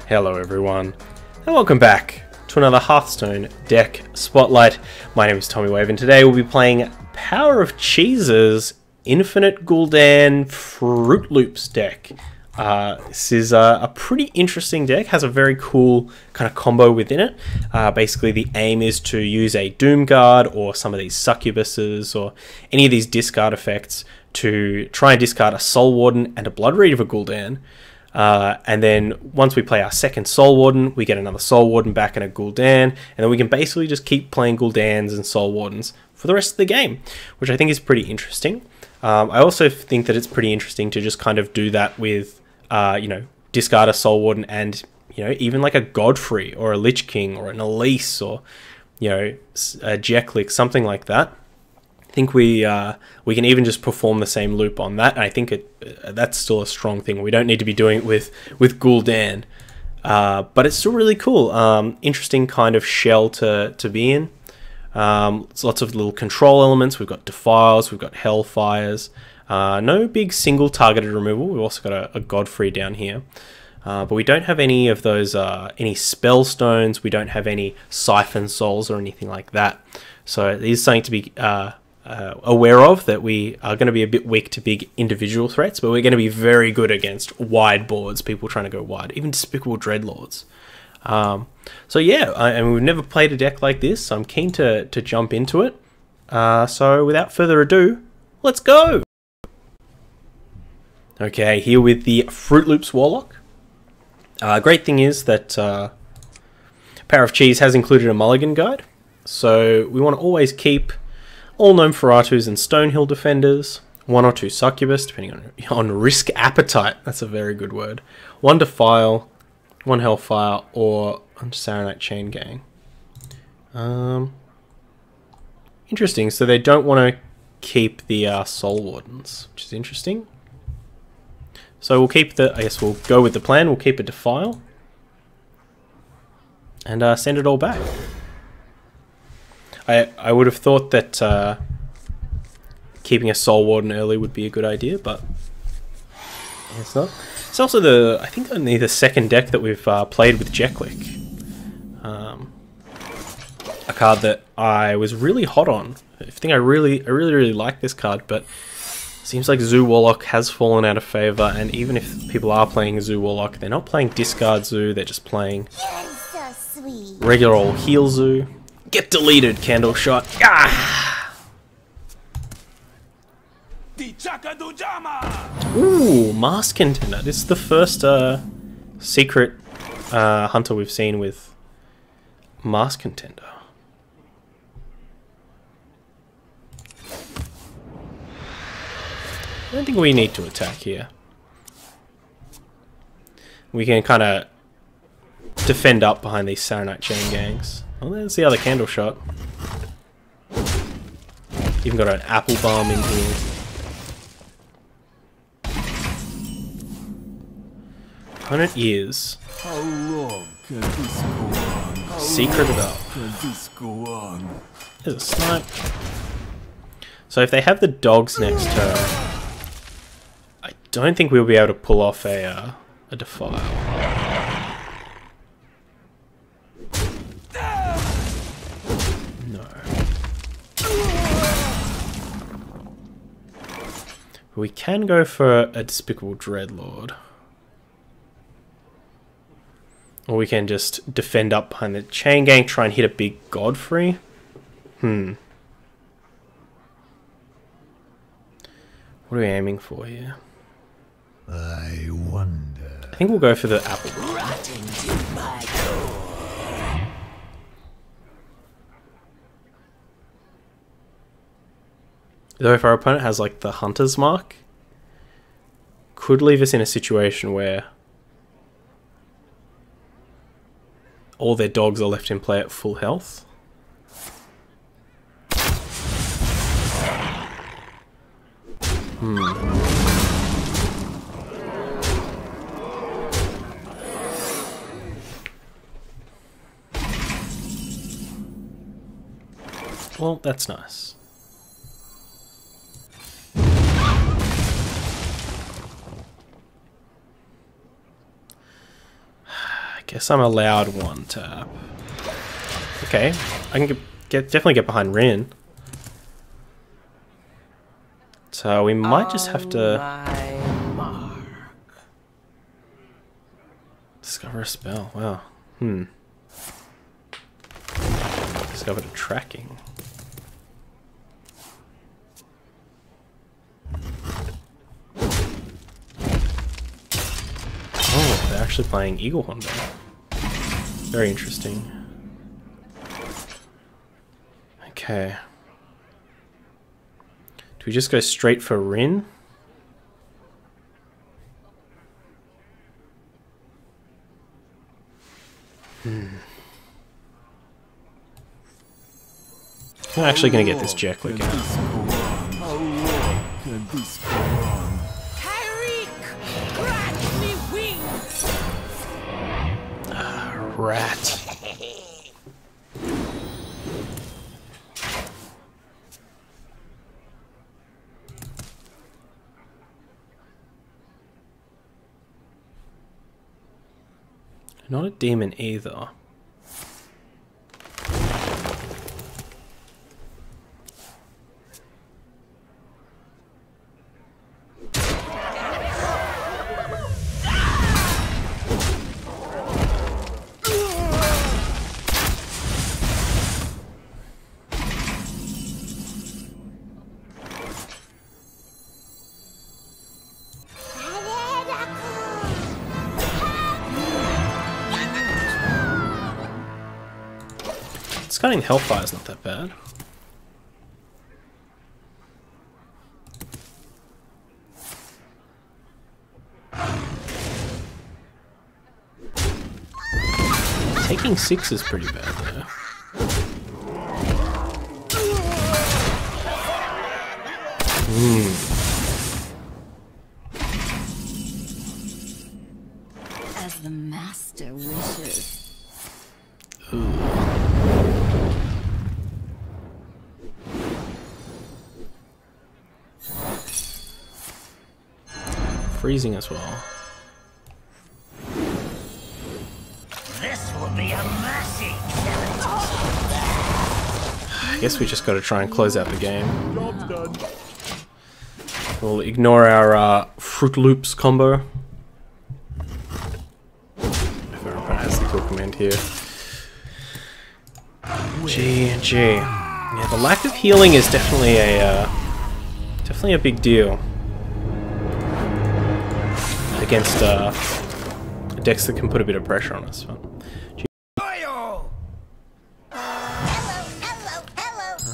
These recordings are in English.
Hello everyone, and welcome back to another Hearthstone deck spotlight. My name is Tommy Wave, and today we'll be playing PowerOfCheez's Infinite Gul'dan Fruit Loops deck. This is a pretty interesting deck, has a very cool kind of combo within it. Basically the aim is to use a Doom Guard or some of these succubuses or any of these discard effects to try and discard a Soul Warden and a Blood Reaver Gul'dan. And then once we play our second Soul Warden, we get another Soul Warden back and a Gul'dan, and then we can basically just keep playing Gul'dans and Soul Wardens for the rest of the game, which I think is pretty interesting. I also think that it's pretty interesting to just kind of do that with, discard a Soul Warden and, even like a Godfrey or a Lich King or an Elise or, a Jeklik, something like that. I think we can even just perform the same loop on that, and I think that's still a strong thing. We don't need to be doing it with Gul'dan, but it's still really cool. Interesting kind of shell to be in. It's lots of little control elements. We've got Defiles, we've got Hellfires. No big single targeted removal. We've also got a Godfrey down here. But we don't have any of those, any spell stones. We don't have any Siphon Souls or anything like that. So it is something to be aware of, that we are going to be a bit weak to big individual threats, but we're going to be very good against wide boards, people trying to go wide, even Despicable Dreadlords. So yeah, and we've never played a deck like this, so I'm keen to jump into it. So without further ado, let's go! Okay, here with the Fruit Loops Warlock. Great thing is that PowerOfCheez has included a mulligan guide, so we want to always keep all Gnome-Feratus and Stonehill defenders, 1 or 2 Succubus, depending on risk appetite. That's a very good word. 1 Defile, 1 Hellfire, or Saronite Chain Gang. Interesting. So they don't want to keep the Soul Wardens, which is interesting. So we'll keep I guess we'll go with the plan. We'll keep a Defile and send it all back. I would have thought that keeping a Soul Warden early would be a good idea, but it's not. It's also I think only the second deck that we've played with Jeklik. A card that I was really hot on. I think I really like this card, but it seems like Zoo Warlock has fallen out of favor, and even if people are playing Zoo Warlock, they're not playing Discard Zoo, they're just playing regular old Heal Zoo. Get deleted, Candle Shot. Ah! Ooh, Mask Contender. This is the first secret hunter we've seen with Mask Contender. I don't think we need to attack here. We can kind of defend up behind these Saronite Chain Gangs. Oh, there's the other Candle Shot. Even got an Apple Bomb in here. Opponent is how long can this go on? secreted up. There's a snipe. So if they have the dogs next turn, I don't think we'll be able to pull off a Defile. We can go for a Despicable Dreadlord. Or we can just defend up behind the Chain Gang, try and hit a big Godfrey. What are we aiming for here? I wonder. I think we'll go for the Apple. Though if our opponent has like the Hunter's Mark, could leave us in a situation where all their dogs are left in play at full health. Well, that's nice. guess I'm allowed one tap. Okay, I can definitely get behind Rin. So we might just have to discover a spell. Wow. Discovered a tracking. Oh, they're actually playing Eagle Hunter. Very interesting. Okay. Do we just go straight for Rin? I'm actually going to get this Jacklick out. Rat. Not a demon either. Discarding Hellfire is not that bad. Taking 6 is pretty bad though. As the master wishes. Ooh. Freezing as well. This will be a mercy. I guess we just got to try and close out the game. We'll ignore our Fruit Loops combo. If everyone has the cool command here. G and G. Yeah, the lack of healing is definitely a big deal against decks that can put a bit of pressure on us.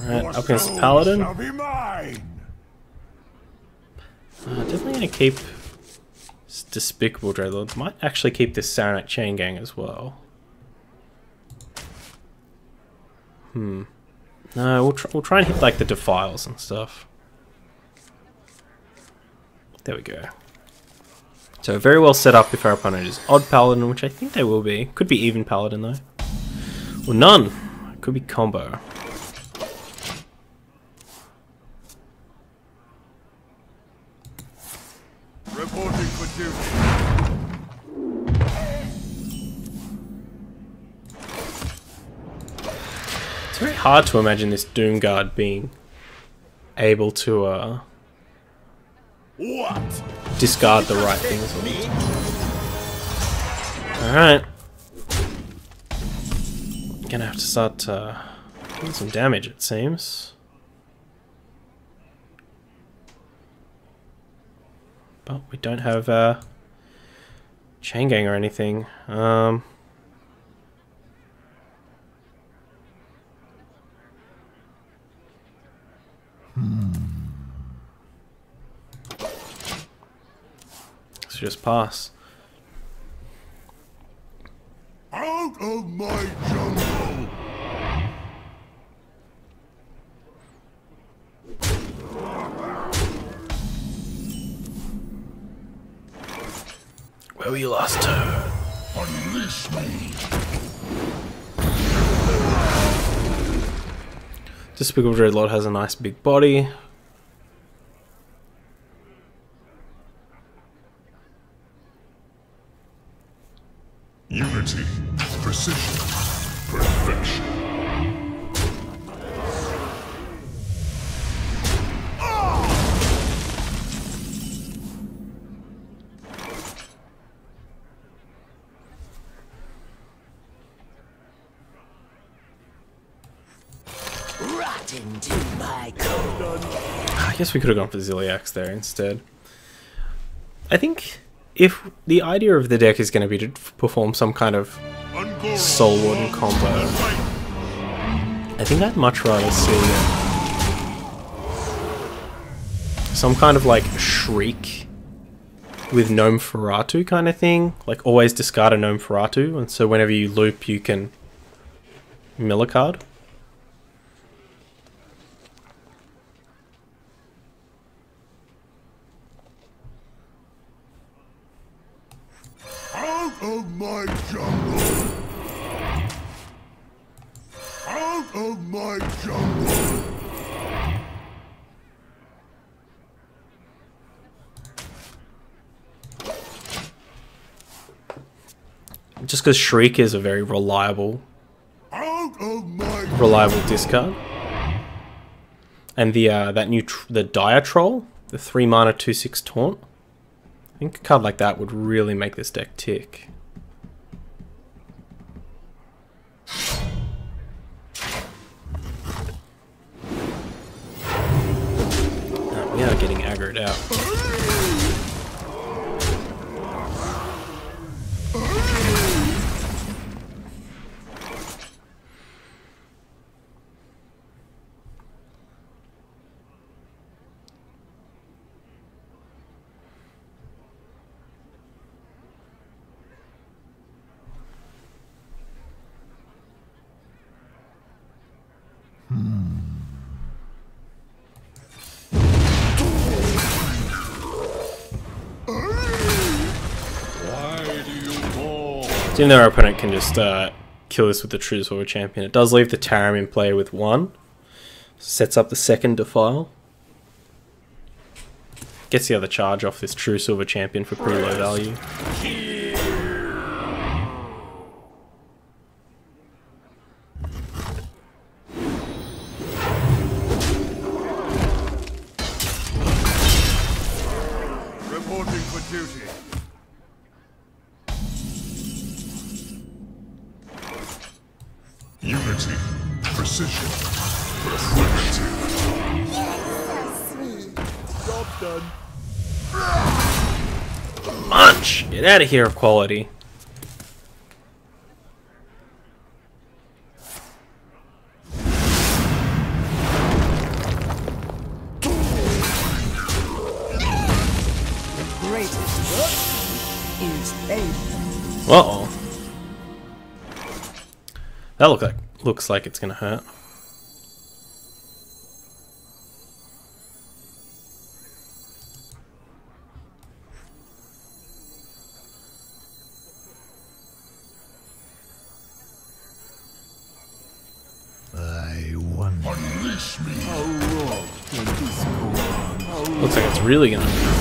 Alright, up against the Paladin. Definitely gonna keep this Despicable Dreadlords. Might actually keep this Saronite Chain Gang as well. No, we'll try and hit like the Defiles and stuff. There we go. So very well set up if our opponent is odd Paladin, which I think they will be. Could be even Paladin though. Or none. Could be combo. Reporting for duty. It's very hard to imagine this Doomguard being able to What? discard the right things all the time. Alright. Gonna have to start doing some damage, it seems. But we don't have Chain Gang or anything. Let's just pass. Out of my jungle! Where were you last turn? Unleash me! Despicable Dreadlord has a nice big body. Unity, precision, perfection. Rot into my cold. I guess we could have gone for Ziliax there instead. I think if the idea of the deck is going to be to perform some kind of Soul Warden combo, I think I'd much rather see some kind of like Shriek with Gnome Feratu kind of thing. Like always discard a Gnome Feratu, and so whenever you loop you can mill a card. Out of my jungle! Out of my jungle! Just because Shriek is a very reliable discard, and the the Dire Troll, the 3 mana 2/6 taunt. I think a card like that would really make this deck tick. Oh, we are getting aggroed out. Even though our opponent can just kill this with the True Silver Champion, it does leave the Tarim in play with 1. Sets up the second Defile. Gets the other charge off this True Silver Champion for pretty low value. Reporting for duty. Unity, precision, perfection. Job done. Munch! Get out of here, Equality. Uh-oh. That looks like it's gonna hurt. I wonder. Unleash me. Looks like it's really gonna hurt.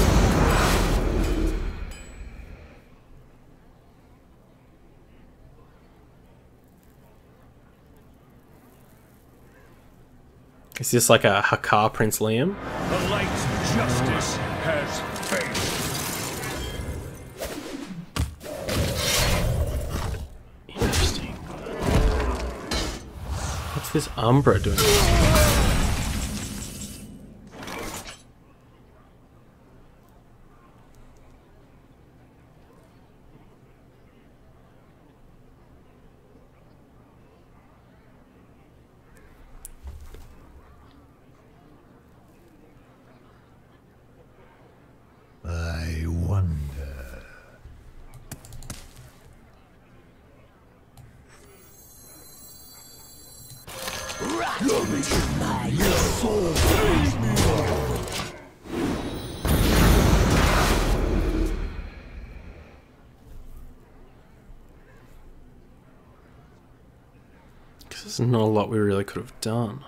Is this like a Hakar Prince Liam? The light's justice has failed. Interesting. What's this Umbra doing? I wonder. Your soul pays me all. Because there's not a lot we really could have done.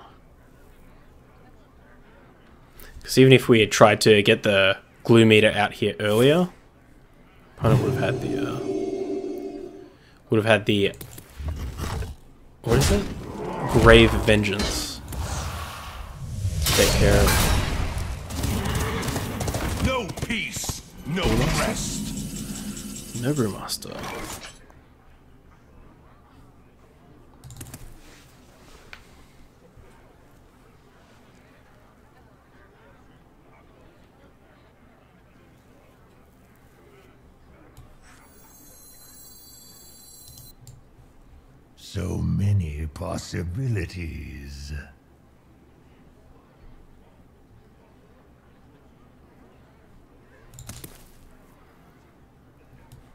Because even if we had tried to get the glue meter out here earlier, opponent would have had the would have had the... What is it? Grave Vengeance. Take care of. No peace, no rest. No Brewmaster. So many possibilities.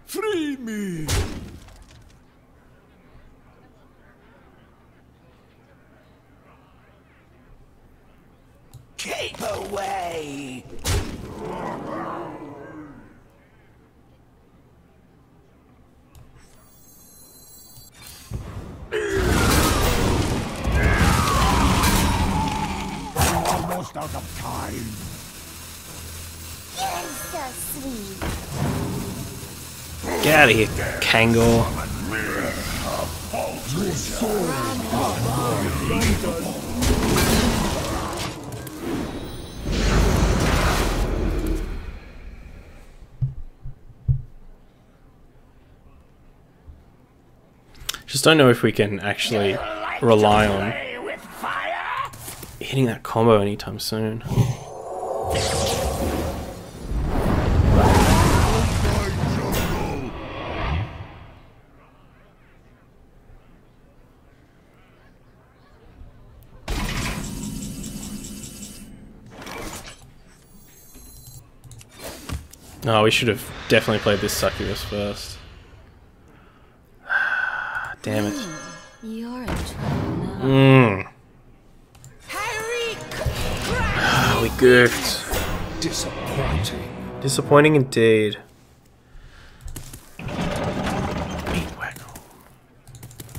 Free me! Keep away! Almost out of time. You're so sweet. Get out of here, Kangor. Just don't know if we can actually rely on With fire? hitting that combo anytime soon. No, we should have definitely played this succubus first. Damn it. You're in trouble now. We goofed. Disappointing. Disappointing indeed. Meat waggle.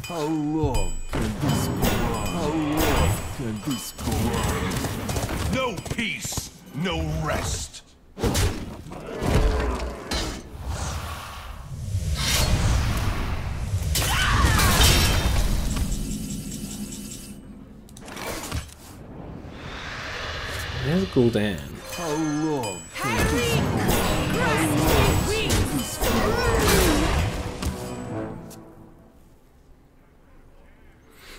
How long can this go on? How long can this go on? No peace, no rest. There's gul'dan. How long can this go on? How long can this go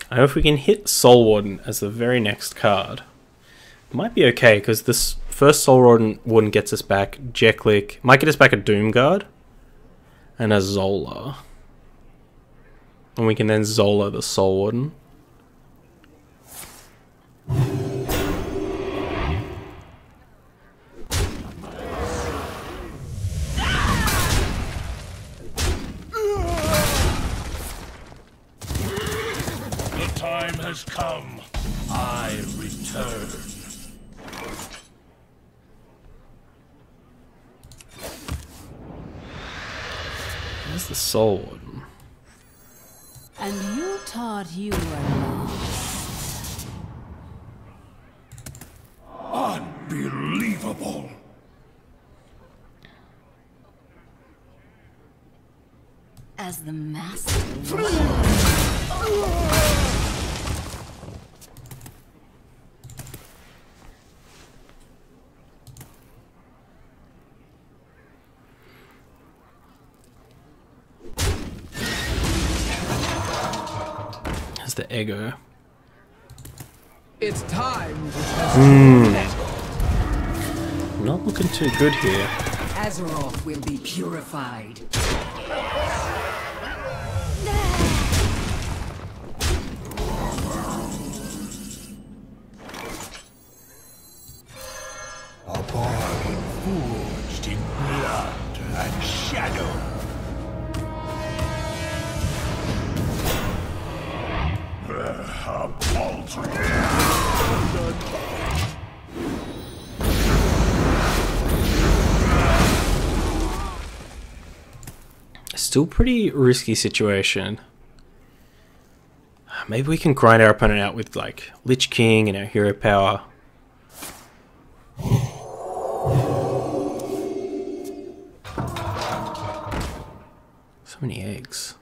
I know if we can hit Soul Warden as the very next card, it might be okay, because this first Soul Warden gets us back Jeklik, might get us back a Doomguard, and a Zola. And we can then Zola the Soul Warden. The time has come. I return. Where's the Soul Warden? And you thought you were lost. Unbelievable. As the master There's the Ego. It's time. Not looking too good here. Azeroth will be purified. A bargain forged in blood and shadow. How paltry. Still pretty risky situation. Maybe we can grind our opponent out with like Lich King and our hero power. So many eggs.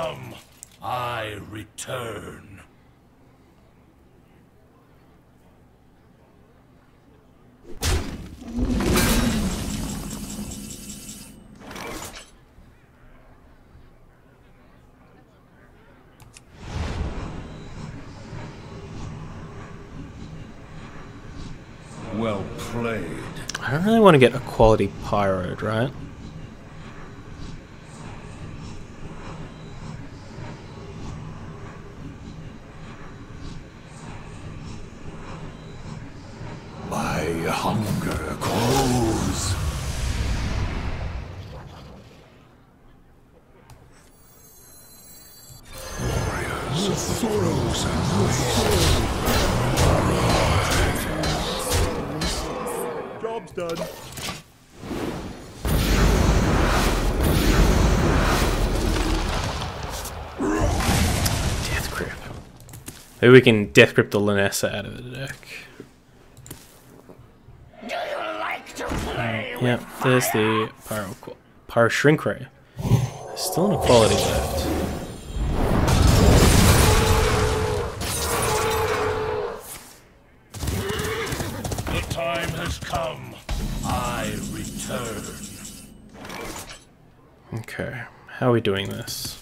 come, I return. Well played. I don't really want to get a quality pyroed, right? My hunger grows. Warriors of sorrows and waste. Job's done. Death Grip. Maybe we can Death Grip the Linessa out of the deck. Do you like to play with Yep, there's the Pyro Shrink Ray. There's still an equality left. The time has come. I return. Okay, how are we doing this?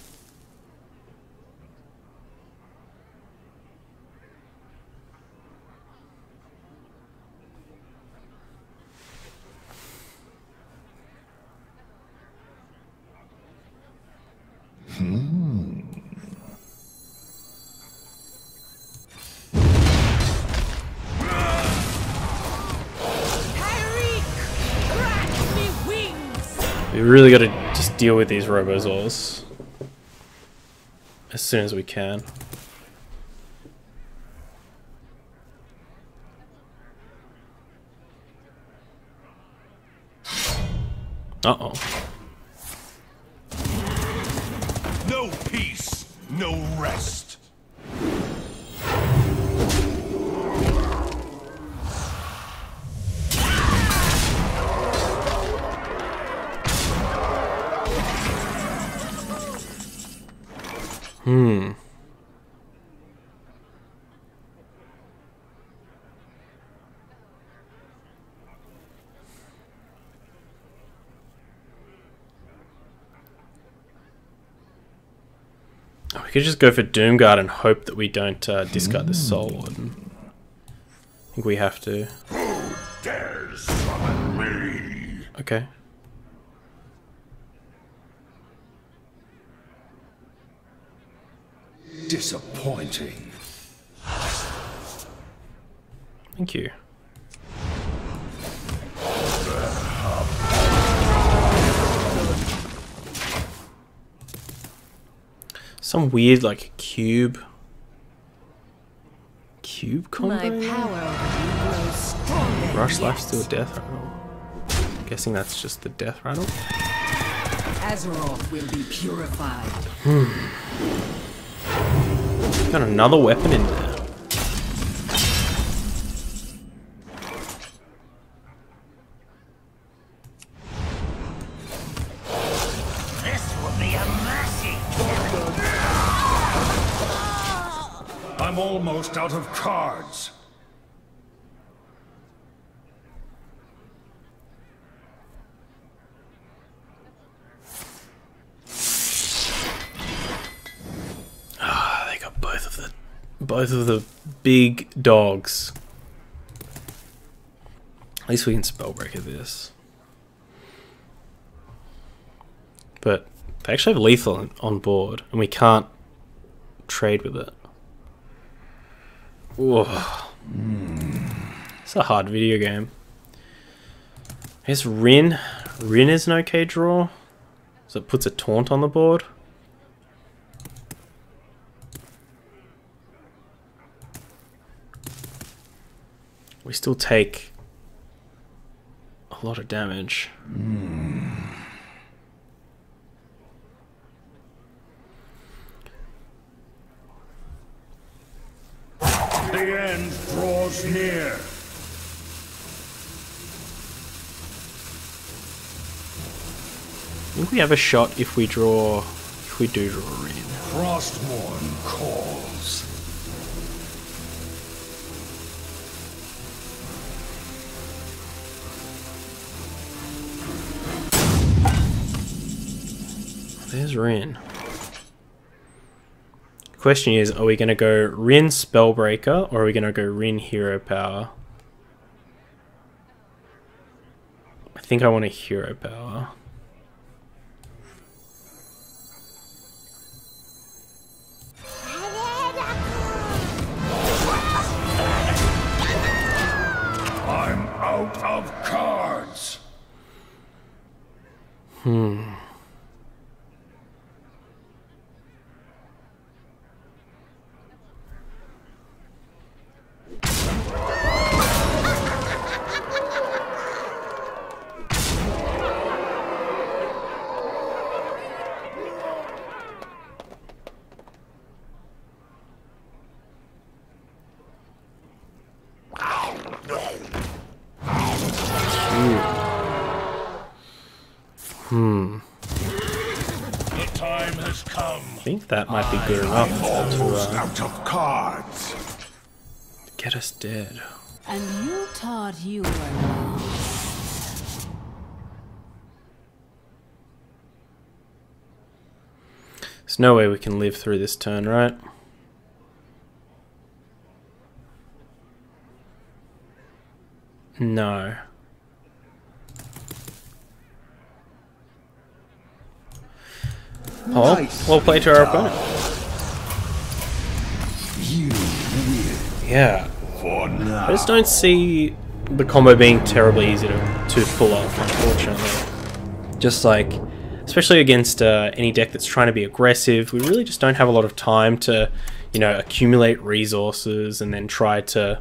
We really got to just deal with these Robozaurs as soon as we can. Uh-oh. No peace, no rest. We could just go for Doomguard and hope that we don't discard this Soul Warden. I think we have to. Who dares summon me? Okay. Disappointing. Thank you. Some weird, like, cube combo? My power over you grows stronger. Rush, Life Steal, Death Rattle. Guessing that's just the Death Rattle. Azeroth will be purified. Got another weapon in there. This will be a massive killing. I'm almost out of cards. They got both of the big dogs. At least we can Spellbreaker this. But they actually have lethal on board, and we can't trade with it. Whoa. It's a hard video game. Here's Rin. Rin is an okay draw. So it puts a taunt on the board. We still take a lot of damage. The end draws near. I think we have a shot if we draw if we do draw Rin? Frostmourne calls. There's Rin. Question is, are we going to go Rin Spellbreaker or are we going to go Rin Hero Power? I think I want a Hero Power. I'm out of cards. The time has come. I think that might be good enough Almost to out of cards. get us dead. And you thought you were lost. There's no way we can live through this turn, right? No. Oh, Nice. well played to our opponent. You win Yeah. for now. I just don't see the combo being terribly easy to pull off, unfortunately. Just like, especially against any deck that's trying to be aggressive, we really just don't have a lot of time to, you know, accumulate resources and then try to...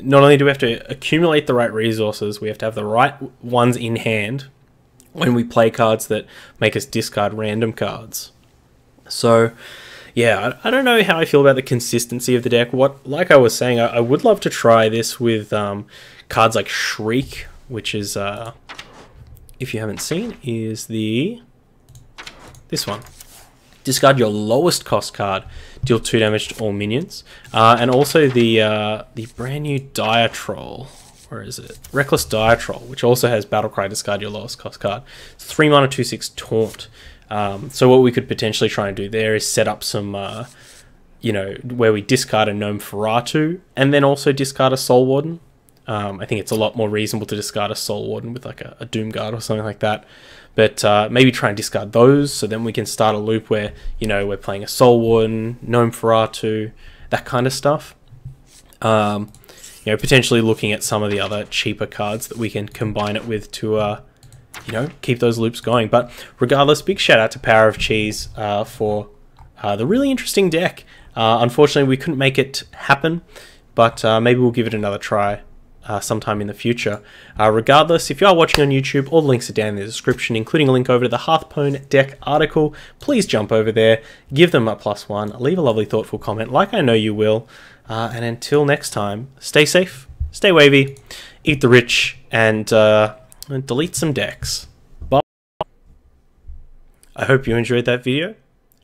not only do we have to accumulate the right resources, we have to have the right ones in hand when we play cards that make us discard random cards. So, yeah, I don't know how I feel about the consistency of the deck. Like I was saying, I would love to try this with cards like Shriek, which is, if you haven't seen, is this one. Discard your lowest cost card, deal 2 damage to all minions, and also the brand new Dire Troll. Where is it? Reckless Dire Troll, which also has Battlecry, discard your lowest cost card. It's 3 mana, 2/6 taunt. So what we could potentially try and do there is set up some, you know, where we discard a Gnome Feratu and then also discard a Soul Warden. I think it's a lot more reasonable to discard a Soul Warden with like a Doomguard or something like that. But maybe try and discard those, so then we can start a loop where, you know, we're playing a Soul Warden, Gnome Feratu, that kind of stuff. You know, potentially looking at some of the other cheaper cards that we can combine it with to, you know, keep those loops going. But regardless, big shout out to PowerOfCheez's for the really interesting deck. Unfortunately, we couldn't make it happen, but maybe we'll give it another try sometime in the future. Regardless, if you are watching on YouTube, all the links are down in the description, including a link over to the Hearthstone deck article. Please jump over there, give them a +1, leave a lovely thoughtful comment like I know you will. And until next time, stay safe, stay wavy, eat the rich, and delete some decks. Bye. I hope you enjoyed that video.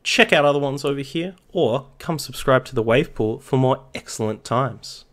Check out other ones over here, or come subscribe to the Wave Pool for more excellent times.